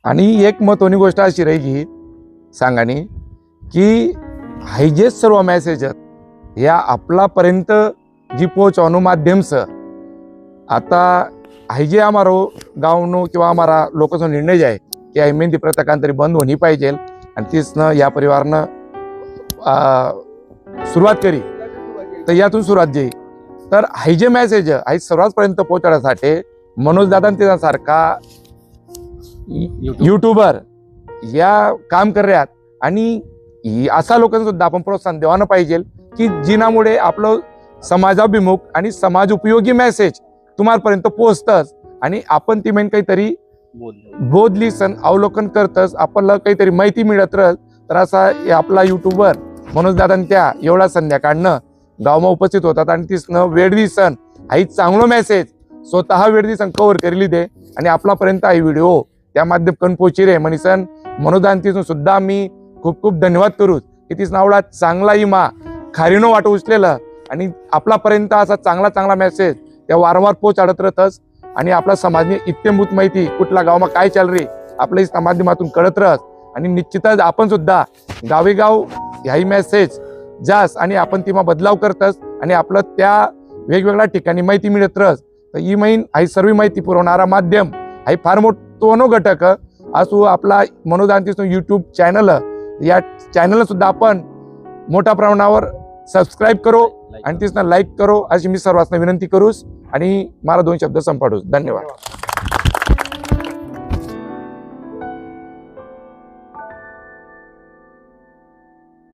आणि एक महत्त्वाची गोष्ट अशी राहिली सांगानी की हायजे सर्व मेसेज या आपलापर्यंत जी पोहोचवणं माध्यम से आता हायजे हमारो गावनो किंवा हमारा लोकांचा निर्णय जे आहे की आई मेहंदी प्रथा कांतरी बंद होणी पाहिजे आणि तीचनं या परिवारनं सुरुवात करी तर यातून सुरुवात जे तर हायजे मेसेज आई सर्वांपर्यंत पोहोचवण्यासाठी मनोज दादा त्यासारखा यूट्यूबर या काम करण्यात आणि असा लोकांना सुद्धा आपण प्रोत्साहन देवानं पाहिजे की जिनामुळे आपलं समाजाभिमुख आणि समाज उपयोगी मेसेज तुम्हापर्यंत पोहोचतच आणि आपण ती मेन काहीतरी बोध लिसन अवलोकन करतच आपल्याला काहीतरी माहिती मिळत राहत तर असा आपला युट्यूबर मनोज दादा त्या एवढा संध्याकाळनं गावमा उपस्थित होतात आणि तीसनं वेळ दिसन हाही चांगलो मेसेज स्वतः वेळ दिसन कव्हर करेली दे आणि आपल्यापर्यंत हा व्हिडिओ त्या माध्यमातून पोहोची रे म्हणीसन मनोज दादा सुद्धा मी खूप खूप धन्यवाद करू की तीच नावला चांगला इमा खारीनो वाट उचलेलं आणि आपल्यापर्यंत असा चांगला चांगला मेसेज त्या वारंवार पोहोचत राहतच आणि आपला समाजने इत्यंभूत माहिती कुठल्या गावमा काय चाल रे आपल्या इस माध्यमातून कळत राहत आणि निश्चितच आपण सुद्धा गावी गाव ह्याही मेसेज जास आणि आपण तिमा बदलाव करतच आणि आपलं त्या वेगवेगळ्या ठिकाणी माहिती मिळत राहत तर ही माहीन ही सर्व माहिती पुरवणारा माध्यम हा फार मोठो घटक असो आपला मनोज दादा यूट्यूब चॅनल या चॅनल सुद्धा आपण मोठ्या प्रमाणावर सबस्क्राईब करो आणि तिसना लाईक करो अशी मी सर्वांना विनंती करूस आणि मला 2 शब्द संपाडूस. धन्यवाद.